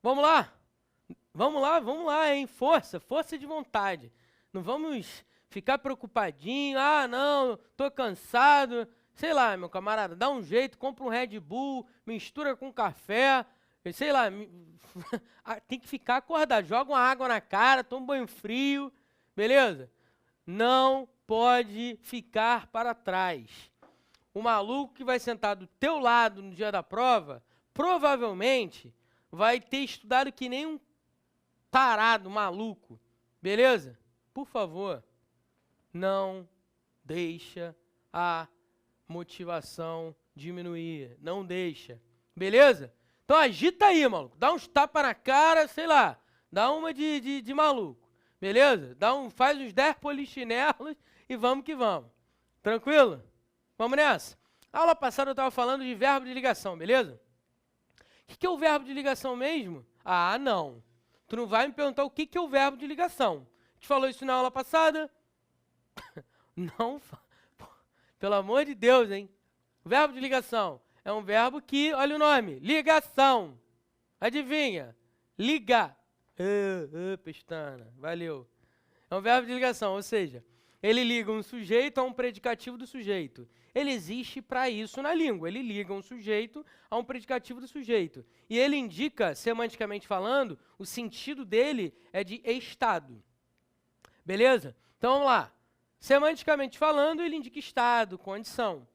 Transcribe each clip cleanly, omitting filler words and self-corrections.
Vamos lá? Vamos lá, hein? Força de vontade. Não vamos ficar preocupadinho. Ah, não, tô cansado. Sei lá, meu camarada, dá um jeito, compra um Red Bull, mistura com café, sei lá, tem que ficar acordado. Joga uma água na cara, toma um banho frio, beleza? Não pode ficar para trás. O maluco que vai sentar do teu lado no dia da prova, provavelmente vai ter estudado que nem um tarado, maluco, beleza? Por favor, não deixa a motivação diminuir, não deixa, beleza? Então agita aí, maluco, dá uns tapas na cara, sei lá, dá uma de maluco, beleza? Faz uns 10 polichinelos e vamos que vamos, tranquilo? Vamos nessa? A aula passada eu estava falando de verbo de ligação, beleza? O que é o verbo de ligação mesmo? Ah, não. Tu não vai me perguntar o que é o verbo de ligação. A gente falou isso na aula passada? Não. Pelo amor de Deus, hein? O verbo de ligação é um verbo que, olha o nome, ligação. Adivinha? Ligar. Pestana, valeu. É um verbo de ligação, ou seja, ele liga um sujeito a um predicativo do sujeito. Ele existe para isso na língua. Ele liga um sujeito a um predicativo do sujeito. E ele indica, semanticamente falando, o sentido dele é de estado. Beleza? Então vamos lá. Semanticamente falando, ele indica estado, condição.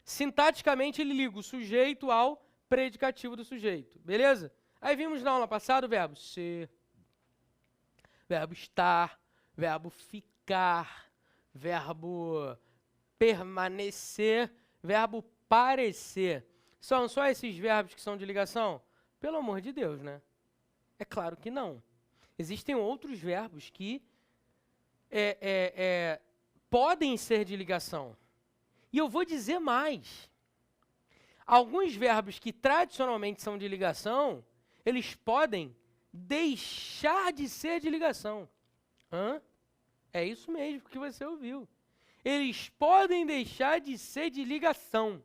Sintaticamente, ele liga o sujeito ao predicativo do sujeito. Beleza? Aí vimos na aula passada o verbo ser, verbo estar, verbo ficar, verbo permanecer, verbo parecer. São só esses verbos que são de ligação? Pelo amor de Deus, né? É claro que não. Existem outros verbos que podem ser de ligação. E eu vou dizer mais. Alguns verbos que tradicionalmente são de ligação, eles podem deixar de ser de ligação. Hã? É isso mesmo que você ouviu. Eles podem deixar de ser de ligação.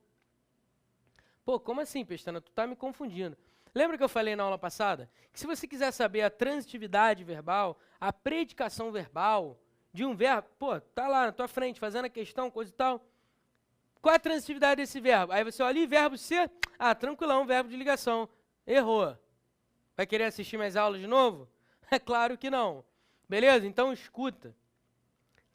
Pô, como assim, Pestana? Tu tá me confundindo. Lembra que eu falei na aula passada? Que se você quiser saber a transitividade verbal, a predicação verbal de um verbo, pô, tá lá na tua frente fazendo a questão, coisa e tal. Qual é a transitividade desse verbo? Aí você olha, e verbo ser? Ah, tranquilão, verbo de ligação. Errou. Vai querer assistir mais aulas de novo? É claro que não. Beleza? Então escuta.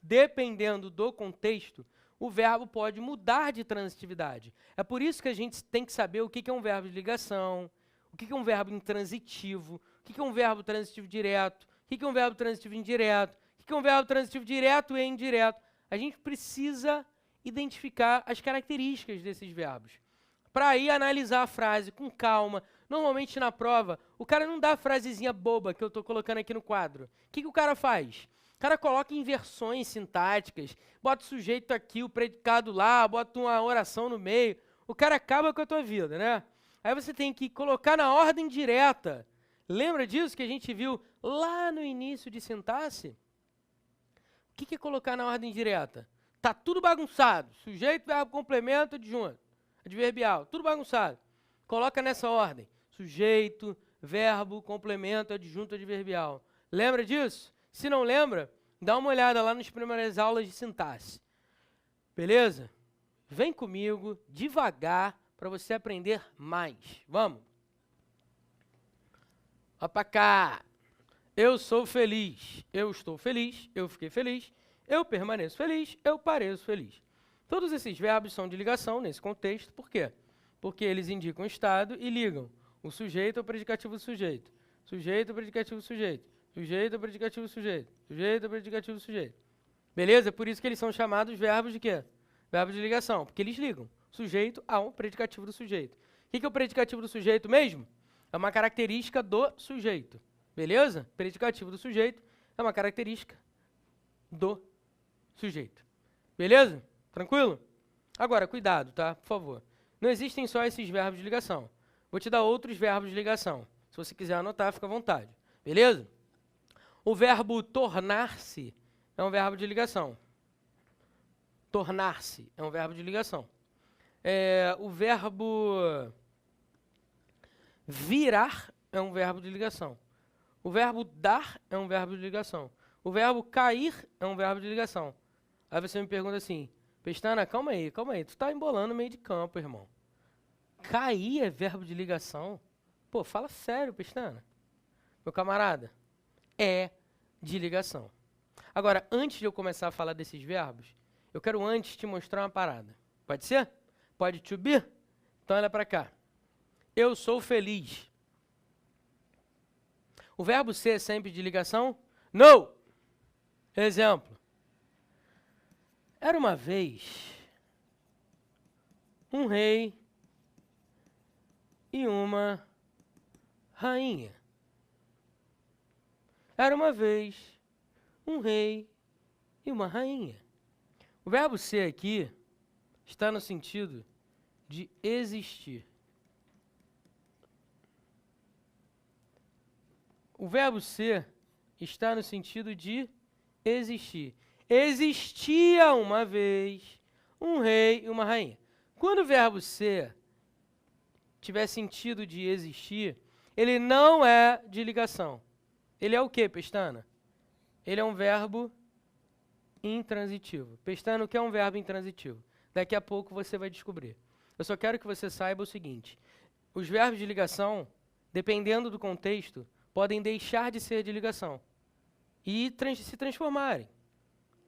Dependendo do contexto, o verbo pode mudar de transitividade. É por isso que a gente tem que saber o que é um verbo de ligação, o que é um verbo intransitivo, o que é um verbo transitivo direto, o que é um verbo transitivo indireto, o que é um verbo transitivo direto e indireto. A gente precisa identificar as características desses verbos. Para aí analisar a frase com calma. Normalmente na prova, o cara não dá a frasezinha boba que eu estou colocando aqui no quadro. O que o cara faz? O cara coloca inversões sintáticas, bota o sujeito aqui, o predicado lá, bota uma oração no meio. O cara acaba com a tua vida, né? Aí você tem que colocar na ordem direta. Lembra disso que a gente viu lá no início de sintaxe? O que é colocar na ordem direta? Tá tudo bagunçado. Sujeito, verbo, complemento, adjunto, adverbial, tudo bagunçado. Coloca nessa ordem. Sujeito, verbo, complemento, adjunto, adverbial. Lembra disso? Se não lembra, dá uma olhada lá nas primeiras aulas de sintaxe. Beleza? Vem comigo, devagar, para você aprender mais. Vamos? Ó pra cá. Eu sou feliz. Eu estou feliz. Eu fiquei feliz. Eu permaneço feliz. Eu pareço feliz. Todos esses verbos são de ligação nesse contexto. Por quê? Porque eles indicam o estado e ligam o sujeito ao predicativo do sujeito. Sujeito ao predicativo do sujeito. Sujeito ao predicativo do sujeito. Sujeito ao predicativo do sujeito. Beleza? Por isso que eles são chamados verbos de quê? Verbos de ligação. Porque eles ligam sujeito ao predicativo do sujeito. O que é o predicativo do sujeito mesmo? É uma característica do sujeito. Beleza? Predicativo do sujeito é uma característica do sujeito. Beleza? Tranquilo? Agora, cuidado, tá? Por favor. Não existem só esses verbos de ligação. Vou te dar outros verbos de ligação. Se você quiser anotar, fica à vontade. Beleza? O verbo tornar-se é um verbo de ligação. Tornar-se é um verbo de ligação. O verbo virar é um verbo de ligação. O verbo dar é um verbo de ligação. O verbo cair é um verbo de ligação. Aí você me pergunta assim, Pestana, calma aí. Tu tá embolando no meio de campo, irmão. Cair é verbo de ligação? Pô, fala sério, Pestana. Meu camarada, é de ligação. Agora, antes de eu começar a falar desses verbos, eu quero antes te mostrar uma parada. Pode ser? Pode to be? Então olha para cá. Eu sou feliz. O verbo ser é sempre de ligação? No! Exemplo. Era uma vez um rei e uma rainha. Era uma vez um rei e uma rainha. O verbo ser aqui está no sentido de existir. O verbo ser está no sentido de existir. Existia uma vez um rei e uma rainha. Quando o verbo ser tiver sentido de existir, ele não é de ligação. Ele é o quê, Pestana? Ele é um verbo intransitivo. Pestana, o que é um verbo intransitivo? Daqui a pouco você vai descobrir. Eu só quero que você saiba o seguinte. Os verbos de ligação, dependendo do contexto, podem deixar de ser de ligação e se transformarem.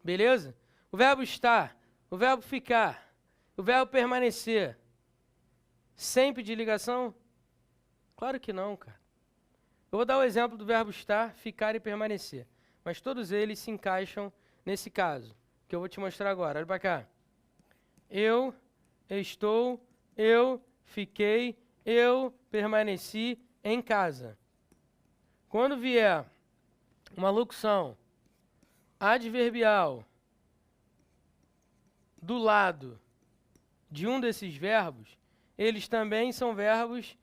Beleza? O verbo estar, o verbo ficar, o verbo permanecer, sempre de ligação? Claro que não, cara. Eu vou dar o exemplo do verbo estar, ficar e permanecer. Mas todos eles se encaixam nesse caso, que eu vou te mostrar agora. Olha para cá. Eu estou, eu fiquei, eu permaneci em casa. Quando vier uma locução adverbial do lado de um desses verbos, eles também são verbos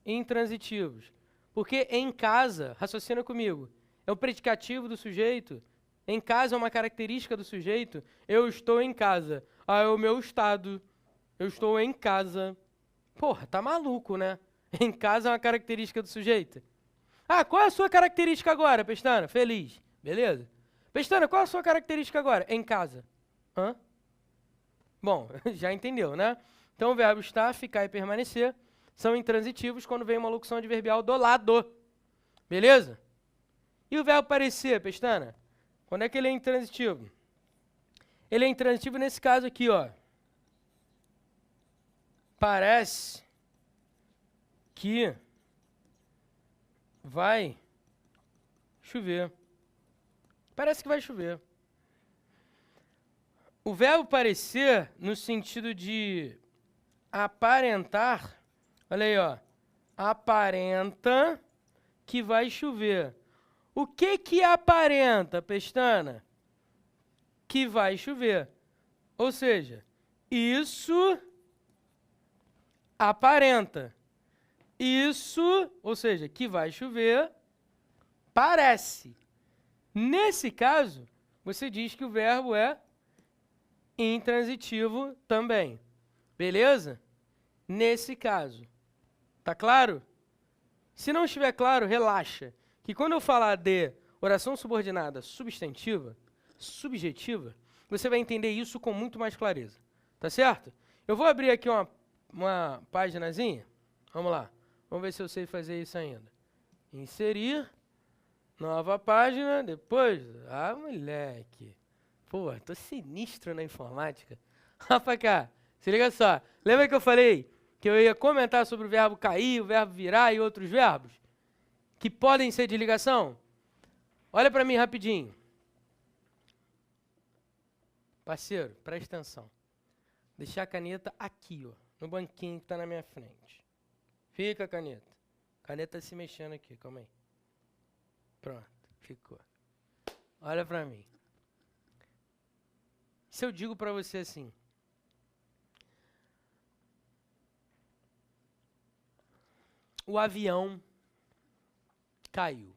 intransitivos. Porque em casa, raciocina comigo, é o predicativo do sujeito. Em casa é uma característica do sujeito. Eu estou em casa. Ah, é o meu estado. Eu estou em casa. Porra, tá maluco, né? Em casa é uma característica do sujeito. Ah, qual é a sua característica agora, Pestana? Feliz. Beleza? Pestana, qual é a sua característica agora? Em casa. Hã? Bom, já entendeu, né? Então, o verbo estar, ficar e permanecer são intransitivos quando vem uma locução adverbial do lado. Beleza? E o verbo parecer, Pestana? Quando é que ele é intransitivo? Ele é intransitivo nesse caso aqui, ó. Parece que vai chover. Parece que vai chover. O verbo parecer, no sentido de aparentar, olha aí, ó. Aparenta que vai chover. O que aparenta, Pestana? Que vai chover. Ou seja, isso aparenta. Isso, ou seja, que vai chover, parece. Nesse caso, você diz que o verbo é intransitivo também. Beleza? Nesse caso. Tá claro? Se não estiver claro, relaxa. Que quando eu falar de oração subordinada substantiva, subjetiva, você vai entender isso com muito mais clareza. Tá certo? Eu vou abrir aqui uma paginazinha. Vamos lá. Vamos ver se eu sei fazer isso ainda. Inserir. Nova página. Depois. Ah, moleque. Pô, tô sinistro na informática. Rapaz, cá. Se liga só. Lembra que eu falei que eu ia comentar sobre o verbo cair, o verbo virar e outros verbos que podem ser de ligação? Olha para mim rapidinho. Parceiro, presta atenção. Deixar a caneta aqui, ó, no banquinho que está na minha frente. Fica a caneta. A caneta se mexendo aqui, calma aí. Pronto, ficou. Olha para mim. Se eu digo para você assim, o avião caiu.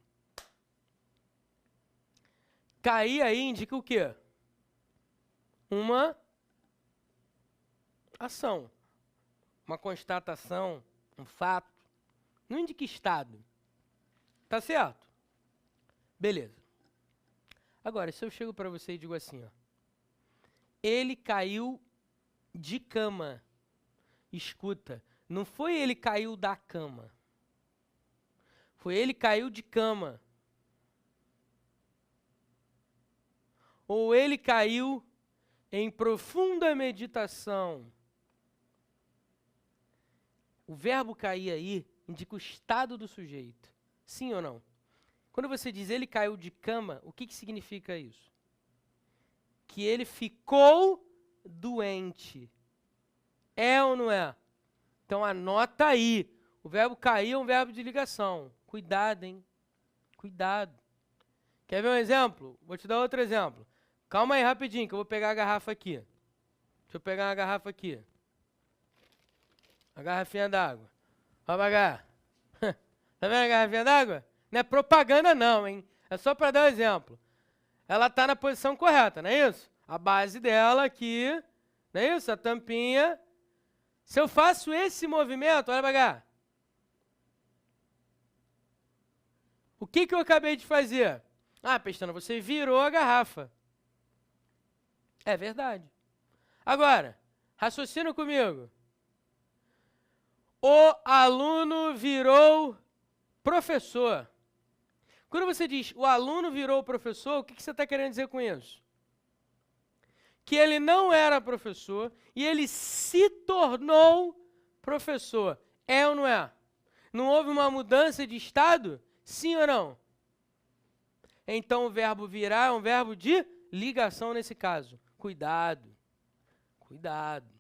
Cair aí indica o quê? Uma ação, uma constatação, um fato. Não indica estado. Tá certo? Beleza. Agora, se eu chego para você e digo assim, ó, ele caiu de cama. Escuta, não foi ele caiu da cama. Foi ele caiu de cama. Ou ele caiu em profunda meditação. O verbo cair aí indica o estado do sujeito. Sim ou não? Quando você diz ele caiu de cama, o que significa isso? Que ele ficou doente. É ou não é? Então anota aí. O verbo cair é um verbo de ligação. Cuidado, hein? Cuidado. Quer ver um exemplo? Vou te dar outro exemplo. Calma aí rapidinho que eu vou pegar a garrafa aqui. Deixa eu pegar uma garrafa aqui. Uma garrafinha d'água. Ó pra cá. Tá vendo a garrafinha d'água? Não é propaganda não, hein? É só para dar um exemplo. Ela está na posição correta, não é isso? A base dela aqui, não é isso? A tampinha. Se eu faço esse movimento, olha pra cá. O que eu acabei de fazer? Ah, Pestana, você virou a garrafa. É verdade. Agora, raciocina comigo. O aluno virou professor. Quando você diz o aluno virou professor, o que você está querendo dizer com isso? Que ele não era professor e ele se tornou professor. É ou não é? Não houve uma mudança de estado? Sim ou não? Então o verbo virar é um verbo de ligação nesse caso. Cuidado. Cuidado.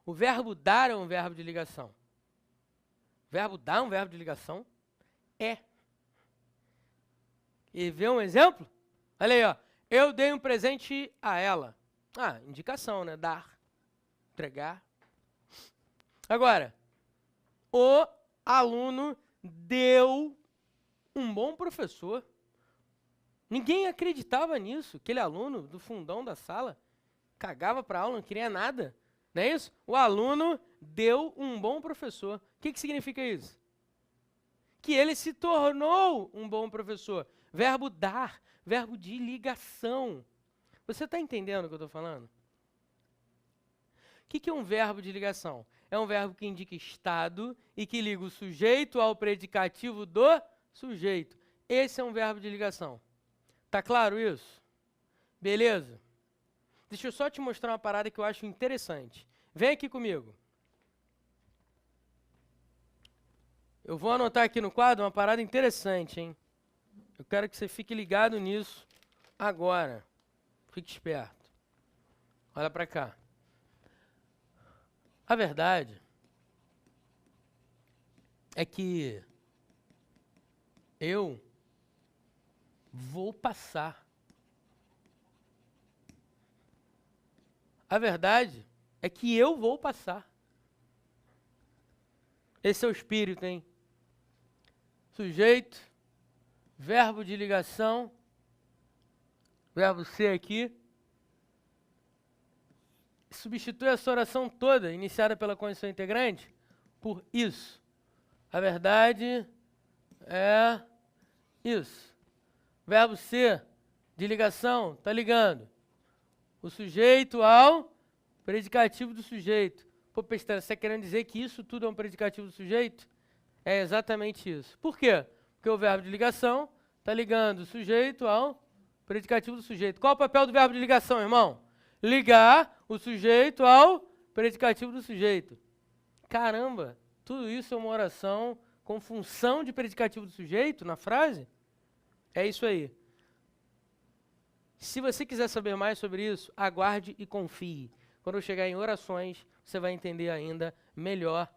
O verbo dar é um verbo de ligação. O verbo dar é um verbo de ligação? É. E vê um exemplo? Olha aí, ó. Eu dei um presente a ela. Ah, indicação, né? Dar. Entregar. Agora, o aluno deu um bom professor. Ninguém acreditava nisso. Aquele aluno do fundão da sala cagava para aula, não queria nada. Não é isso? O aluno deu um bom professor. O que significa isso? Que ele se tornou um bom professor. Verbo dar, verbo de ligação. Você está entendendo o que eu estou falando? O que é um verbo de ligação? É um verbo que indica estado e que liga o sujeito ao predicativo do sujeito. Esse é um verbo de ligação. Tá claro isso? Beleza? Deixa eu só te mostrar uma parada que eu acho interessante. Vem aqui comigo. Eu vou anotar aqui no quadro uma parada interessante, hein? Eu quero que você fique ligado nisso agora. Fique esperto. Olha para cá. A verdade é que eu vou passar. A verdade é que eu vou passar. Esse é o espírito, hein? Sujeito, verbo de ligação, verbo ser aqui. Substitui essa oração toda, iniciada pela condição integrante, por isso. A verdade é isso. Verbo ser, de ligação, tá ligando o sujeito ao predicativo do sujeito. Pô, Pestana, você está querendo dizer que isso tudo é um predicativo do sujeito? É exatamente isso. Por quê? Porque o verbo de ligação está ligando o sujeito ao predicativo do sujeito. Qual é o papel do verbo de ligação, irmão? Ligar o sujeito ao predicativo do sujeito. Caramba, tudo isso é uma oração com função de predicativo do sujeito na frase? É isso aí. Se você quiser saber mais sobre isso, aguarde e confie. Quando eu chegar em orações, você vai entender ainda melhor.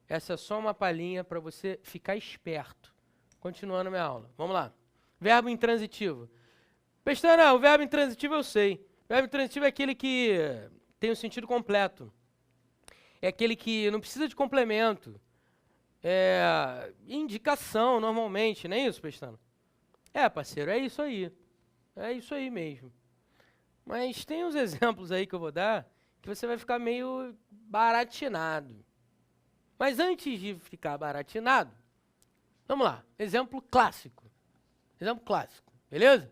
Essa é só uma palhinha para você ficar esperto. Continuando minha aula. Vamos lá. Verbo intransitivo. Pestana, o verbo intransitivo eu sei. O verbo intransitivo é aquele que tem um sentido completo. É aquele que não precisa de complemento. É indicação, normalmente. Não é isso, Pestana? É, parceiro, é isso aí. É isso aí mesmo. Mas tem uns exemplos aí que eu vou dar que você vai ficar meio baratinado. Mas antes de ficar baratinado, Vamos lá, exemplo clássico. Exemplo clássico, beleza?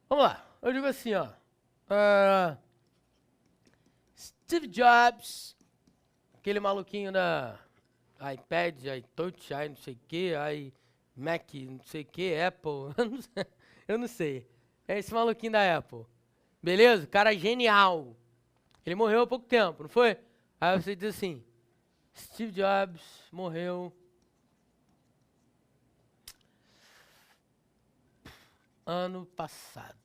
Vamos lá, eu digo assim, ó. Steve Jobs, aquele maluquinho da iPad, iTouch, não sei o que, Mac, não sei o que, Apple, eu não sei. É esse maluquinho da Apple. Beleza? Cara genial. Ele morreu há pouco tempo, não foi? Aí você diz assim, Steve Jobs morreu ano passado.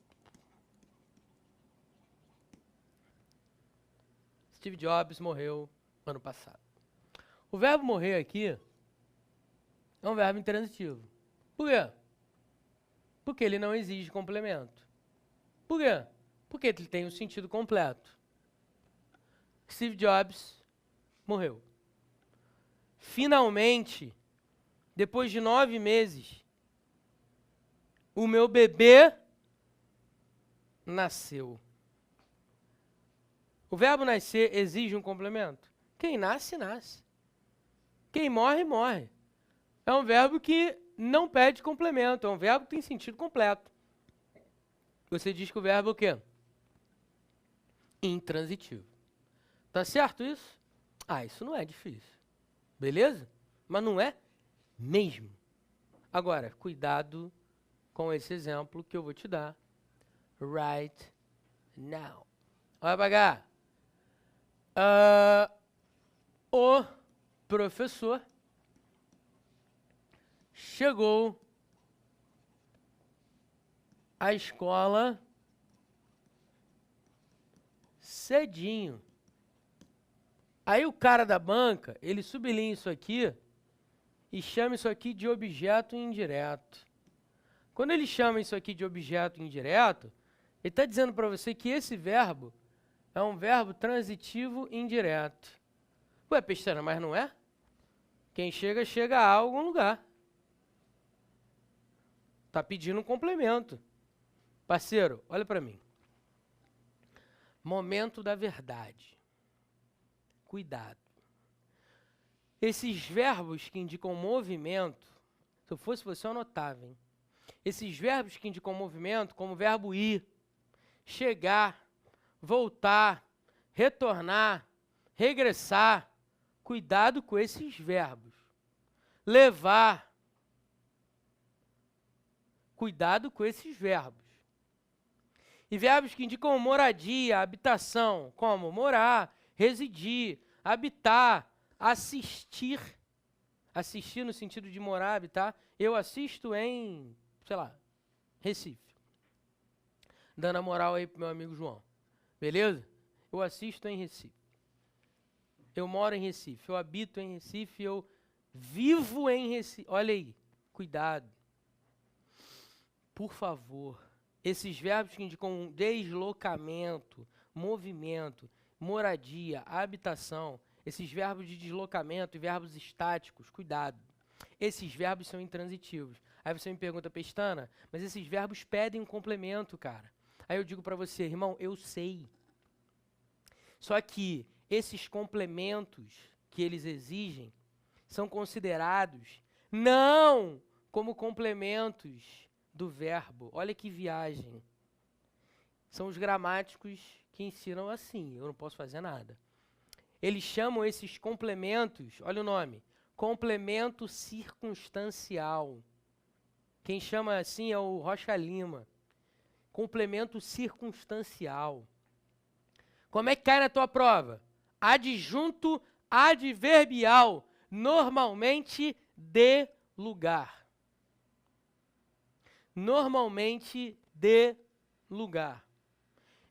Steve Jobs morreu ano passado. O verbo morrer aqui é um verbo intransitivo. Por quê? Porque ele não exige complemento. Por quê? Porque ele tem um sentido completo. Steve Jobs morreu. Finalmente, depois de 9 meses, o meu bebê nasceu. O verbo nascer exige um complemento? Quem nasce, nasce. Quem morre, morre. É um verbo que não pede complemento, é um verbo que tem sentido completo. Você diz que o verbo é o quê? Intransitivo. Tá certo isso? Isso não é difícil. Beleza? Mas não é mesmo. Agora, cuidado com esse exemplo que eu vou te dar. Right now. Olha pra cá. O professor chegou à escola cedinho. Aí o cara da banca, ele sublinha isso aqui e chama isso aqui de objeto indireto. Quando ele chama isso aqui de objeto indireto, ele está dizendo para você que esse verbo é um verbo transitivo indireto. Ué, Pestana, mas não é? Quem chega, chega a algum lugar. Está pedindo um complemento. Parceiro, olha para mim. Momento da verdade. Cuidado. Esses verbos que indicam movimento, se eu fosse você, eu anotava, hein? Esses verbos que indicam movimento, como o verbo ir, chegar, voltar, retornar, regressar, cuidado com esses verbos. Levar, cuidado com esses verbos. E verbos que indicam moradia, habitação, como morar, residir, habitar, assistir. Assistir no sentido de morar, habitar. Eu assisto em, sei lá, Recife. Dando a moral aí pro meu amigo João. Beleza? Eu assisto em Recife. Eu moro em Recife. Eu habito em Recife. Eu vivo em Recife. Olha aí. Cuidado. Por favor. Esses verbos que indicam deslocamento, movimento, moradia, habitação, esses verbos de deslocamento e verbos estáticos, cuidado. Esses verbos são intransitivos. Aí você me pergunta, Pestana, mas esses verbos pedem um complemento, cara. Aí eu digo para você, irmão, eu sei. Só que esses complementos que eles exigem são considerados não como complementos do verbo. Olha que viagem. São os gramáticos que ensinam assim, eu não posso fazer nada. Eles chamam esses complementos, olha o nome, complemento circunstancial. Quem chama assim é o Rocha Lima. Complemento circunstancial. Como é que cai na tua prova? Adjunto adverbial, normalmente de lugar. Normalmente de lugar.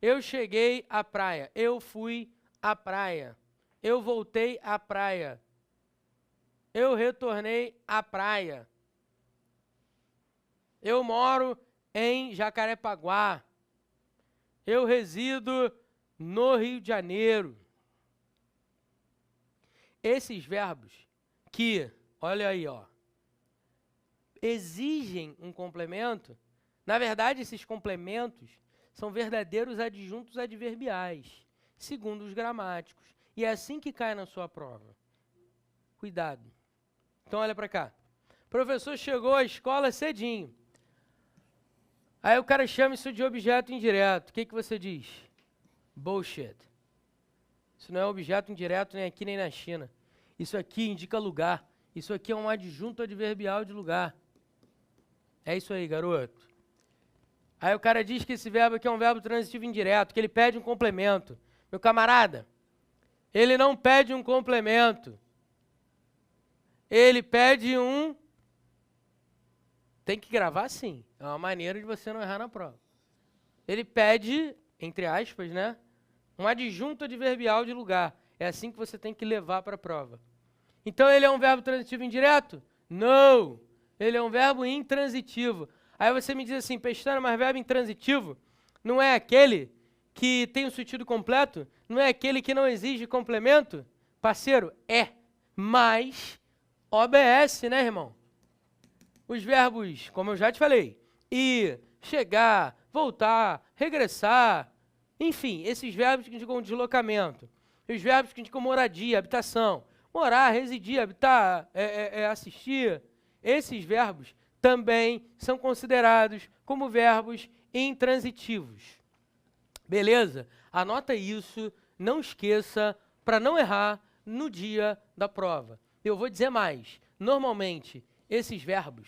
Eu cheguei à praia, eu fui à praia, eu voltei à praia, eu retornei à praia, eu moro em Jacarepaguá, eu resido no Rio de Janeiro. Esses verbos que, olha aí, ó, exigem um complemento, na verdade, esses complementos são verdadeiros adjuntos adverbiais, segundo os gramáticos. E é assim que cai na sua prova. Cuidado. Então, olha para cá. professor chegou à escola cedinho. Aí o cara chama isso de objeto indireto. O que você diz? Bullshit. Isso não é objeto indireto nem aqui nem na China. Isso aqui indica lugar. Isso aqui é um adjunto adverbial de lugar. É isso aí, garoto. Aí o cara diz que esse verbo aqui é um verbo transitivo indireto, que ele pede um complemento. Meu camarada, ele não pede um complemento. Ele pede um... Tem que gravar sim. É uma maneira de você não errar na prova. Ele pede, entre aspas, né? Um adjunto adverbial de lugar. É assim que você tem que levar para a prova. Então ele é um verbo transitivo indireto? Não! Ele é um verbo intransitivo. Aí você me diz assim, Pestana, mas verbo intransitivo não é aquele que tem o sentido completo? Não é aquele que não exige complemento? Parceiro, é, mas obedece, né, irmão? Os verbos, como eu já te falei, ir, chegar, voltar, regressar, enfim, esses verbos que indicam deslocamento, os verbos que indicam moradia, habitação, morar, residir, habitar, assistir, esses verbos também são considerados como verbos intransitivos. Beleza? Anota isso, não esqueça, para não errar no dia da prova. Eu vou dizer mais. Normalmente, esses verbos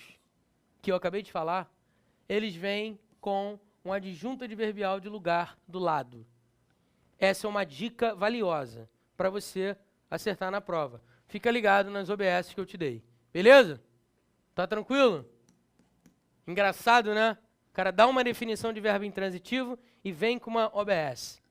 que eu acabei de falar, eles vêm com um adjunto adverbial de lugar do lado. Essa é uma dica valiosa para você acertar na prova. Fica ligado nas OBS que eu te dei. Beleza? Tá tranquilo? Engraçado, né? O cara dá uma definição de verbo intransitivo e vem com uma OBS.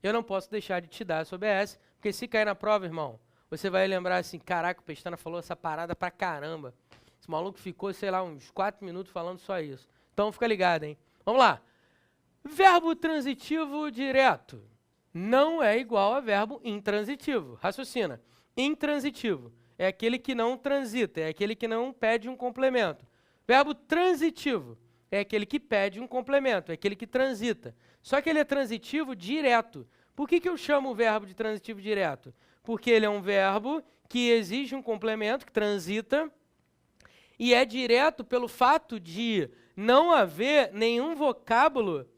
Eu não posso deixar de te dar essa OBS, porque se cair na prova, irmão, você vai lembrar assim, caraca, o Pestana falou essa parada pra caramba. Esse maluco ficou, sei lá, uns 4 minutos falando só isso. Então fica ligado, hein? Vamos lá. Verbo transitivo direto não é igual a verbo intransitivo. Raciocina. Intransitivo é aquele que não transita, é aquele que não pede um complemento. Verbo transitivo é aquele que pede um complemento, é aquele que transita. Só que ele é transitivo direto. Por que eu chamo o verbo de transitivo direto? Porque ele é um verbo que exige um complemento, que transita, e é direto pelo fato de não haver nenhum vocábulo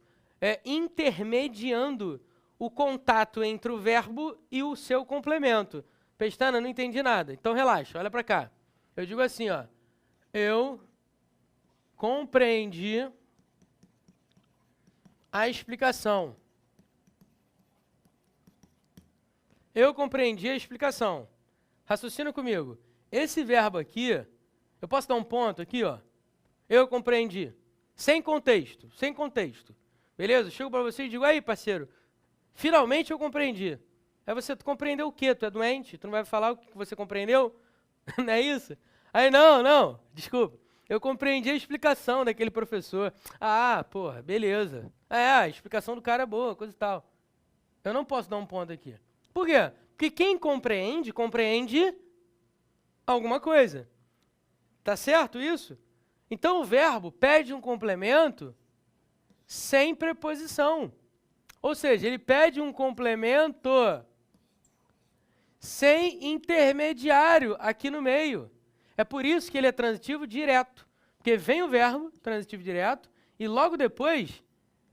intermediando o contato entre o verbo e o seu complemento. Pestana, não entendi nada. Então relaxa, olha para cá. Eu digo assim, ó. Eu compreendi a explicação. Eu compreendi a explicação. Raciocina comigo. Esse verbo aqui, eu posso dar um ponto aqui, ó. Eu compreendi. Sem contexto, sem contexto. Beleza? Chego para você e digo, aí, parceiro, finalmente eu compreendi. Aí você, tu compreendeu o quê? Tu é doente? Tu não vai falar o que você compreendeu? Não é isso? Aí, não, desculpa. Eu compreendi a explicação daquele professor. Ah, porra, beleza. A explicação do cara é boa, coisa e tal. Eu não posso dar um ponto aqui. Por quê? Porque quem compreende, compreende alguma coisa. Tá certo isso? Então o verbo pede um complemento sem preposição. Ou seja, ele pede um complemento sem intermediário aqui no meio. É por isso que ele é transitivo direto. Porque vem o verbo, transitivo direto, e logo depois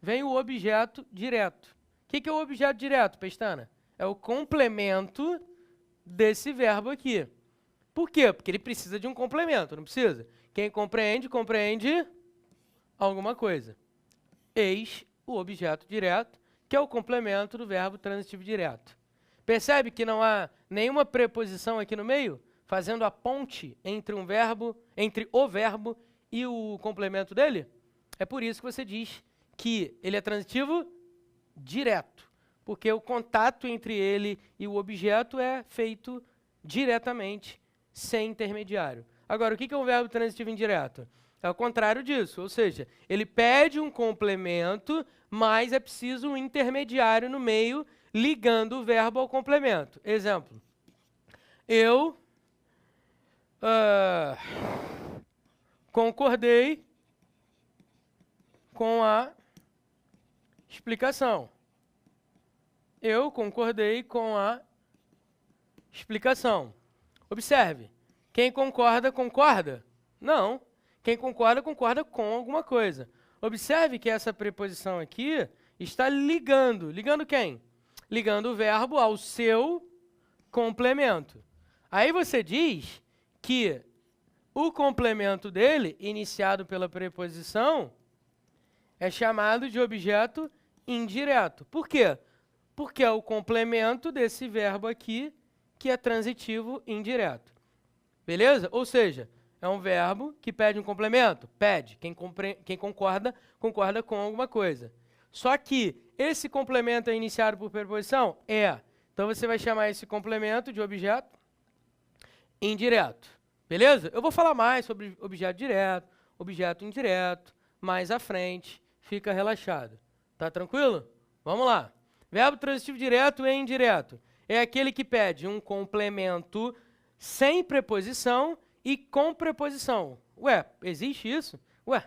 vem o objeto direto. O que é o objeto direto, Pestana? É o complemento desse verbo aqui. Por quê? Porque ele precisa de um complemento, não precisa? Quem compreende, compreende alguma coisa. Eis o objeto direto, que é o complemento do verbo transitivo direto. Percebe que não há nenhuma preposição aqui no meio, fazendo a ponte entre um verbo, entre o verbo e o complemento dele? É por isso que você diz que ele é transitivo direto, porque o contato entre ele e o objeto é feito diretamente, sem intermediário. Agora, o que é um verbo transitivo indireto? É o contrário disso, ou seja, ele pede um complemento, mas é preciso um intermediário no meio, ligando o verbo ao complemento. Exemplo, eu concordei com a explicação. Eu concordei com a explicação. Observe, quem concorda, concorda? Não. Quem concorda, concorda com alguma coisa. Observe que essa preposição aqui está ligando. Ligando quem? Ligando o verbo ao seu complemento. Aí você diz que o complemento dele, iniciado pela preposição, é chamado de objeto indireto. Por quê? Porque é o complemento desse verbo aqui, que é transitivo indireto. Beleza? Ou seja, é um verbo que pede um complemento? Pede. Quem concorda, concorda com alguma coisa. Só que esse complemento é iniciado por preposição? É. Então você vai chamar esse complemento de objeto indireto. Beleza? Eu vou falar mais sobre objeto direto, objeto indireto, mais à frente. Fica relaxado. Tá tranquilo? Vamos lá. Verbo transitivo direto e indireto. É aquele que pede um complemento sem preposição e com preposição. Ué, existe isso? Ué,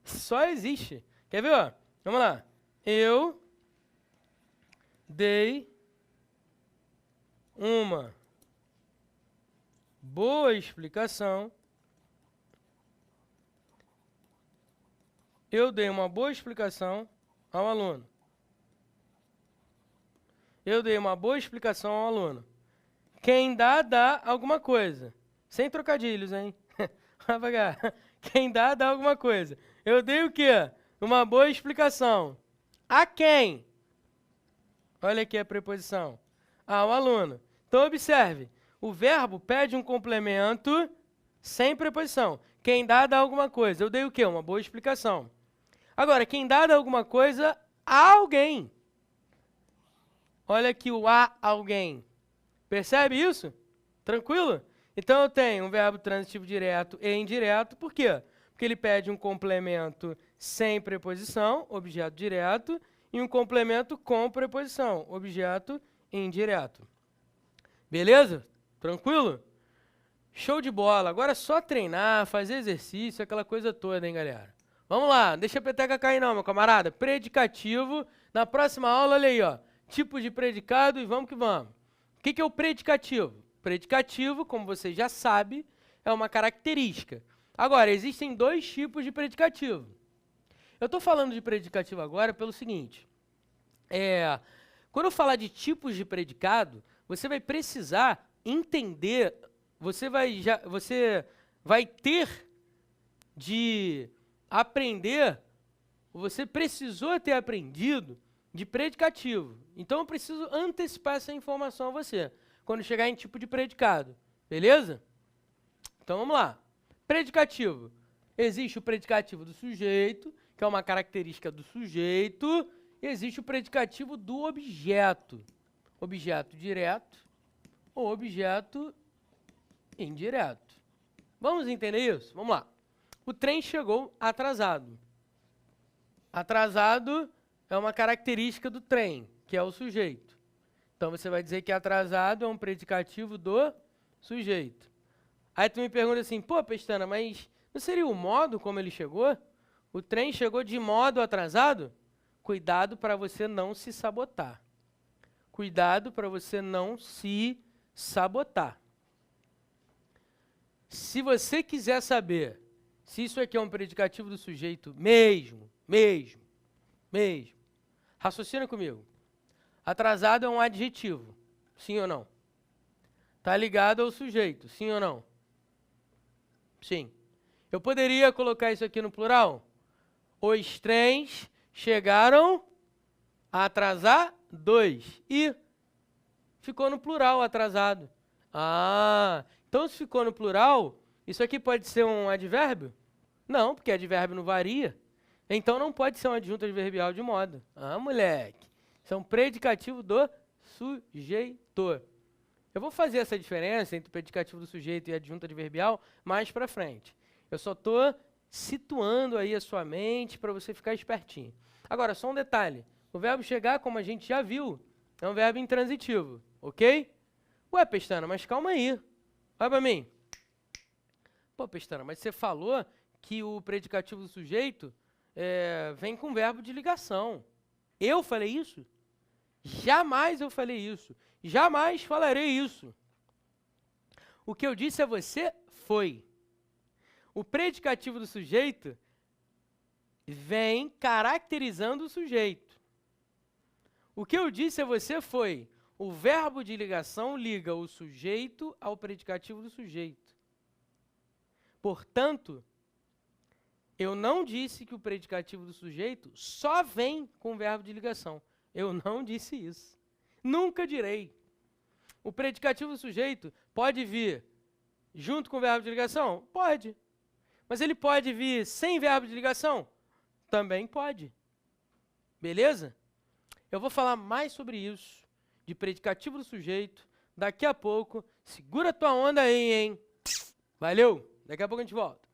só existe. Quer ver? Ó? Vamos lá. Eu dei uma boa explicação. Eu dei uma boa explicação ao aluno. Eu dei uma boa explicação ao aluno. Quem dá, dá alguma coisa. Sem trocadilhos, hein? Vai pagar. Quem dá, dá alguma coisa. Eu dei o quê? Uma boa explicação. A quem? Olha aqui a preposição. Ao aluno. Então, observe. O verbo pede um complemento sem preposição. Quem dá, dá alguma coisa. Eu dei o quê? Uma boa explicação. Agora, quem dá, dá alguma coisa a alguém. Olha aqui o a alguém. Percebe isso? Tranquilo? Então, eu tenho um verbo transitivo direto e indireto. Por quê? Porque ele pede um complemento sem preposição, objeto direto, e um complemento com preposição, objeto indireto. Beleza? Tranquilo? Show de bola. Agora é só treinar, fazer exercício, aquela coisa toda, hein, galera? Vamos lá, não deixa a peteca cair não, meu camarada. Predicativo. Na próxima aula, olha aí, ó. Tipo de predicado e vamos que vamos. O que é o predicativo? Predicativo, como você já sabe, é uma característica. Agora, existem dois tipos de predicativo. Eu estou falando de predicativo agora pelo seguinte. Quando eu falar de tipos de predicado, você vai precisar entender, você vai ter de aprender, você precisou ter aprendido de predicativo. Então, eu preciso antecipar essa informação a você, quando chegar em tipo de predicado. Beleza? Então, vamos lá. Predicativo. Existe o predicativo do sujeito, que é uma característica do sujeito, e existe o predicativo do objeto. Objeto direto ou objeto indireto. Vamos entender isso? Vamos lá. O trem chegou atrasado. Atrasado é uma característica do trem, que é o sujeito. Então, você vai dizer que atrasado é um predicativo do sujeito. Aí tu me pergunta assim, pô, Pestana, mas não seria o modo como ele chegou? O trem chegou de modo atrasado? Cuidado para você não se sabotar. Cuidado para você não se sabotar. Se você quiser saber se isso aqui é um predicativo do sujeito mesmo, raciocina comigo. Atrasado é um adjetivo, sim ou não? Está ligado ao sujeito, sim ou não? Sim. Eu poderia colocar isso aqui no plural? Os trens chegaram atrasados e ficou no plural, atrasado. Ah, então se ficou no plural, isso aqui pode ser um advérbio? Não, porque advérbio não varia. Então não pode ser um adjunto adverbial de modo. Ah, moleque. Isso é um predicativo do sujeito. Eu vou fazer essa diferença entre o predicativo do sujeito e adjunto adverbial mais para frente. Eu só estou situando aí a sua mente para você ficar espertinho. Agora, só um detalhe. O verbo chegar, como a gente já viu, é um verbo intransitivo, ok? Ué, Pestana, mas calma aí. Olha para mim. Pô, Pestana, mas você falou que o predicativo do sujeito vem com verbo de ligação. Eu falei isso? Jamais eu falei isso. Jamais falarei isso. O que eu disse a você foi: O predicativo do sujeito vem caracterizando o sujeito. O que eu disse a você foi, o verbo de ligação liga o sujeito ao predicativo do sujeito. Portanto, eu não disse que o predicativo do sujeito só vem com o verbo de ligação. Eu não disse isso. Nunca direi. O predicativo do sujeito pode vir junto com o verbo de ligação? Pode. Mas ele pode vir sem verbo de ligação? Também pode. Beleza? Eu vou falar mais sobre isso, de predicativo do sujeito, daqui a pouco. Segura tua onda aí, hein? Valeu! Daqui a pouco a gente volta.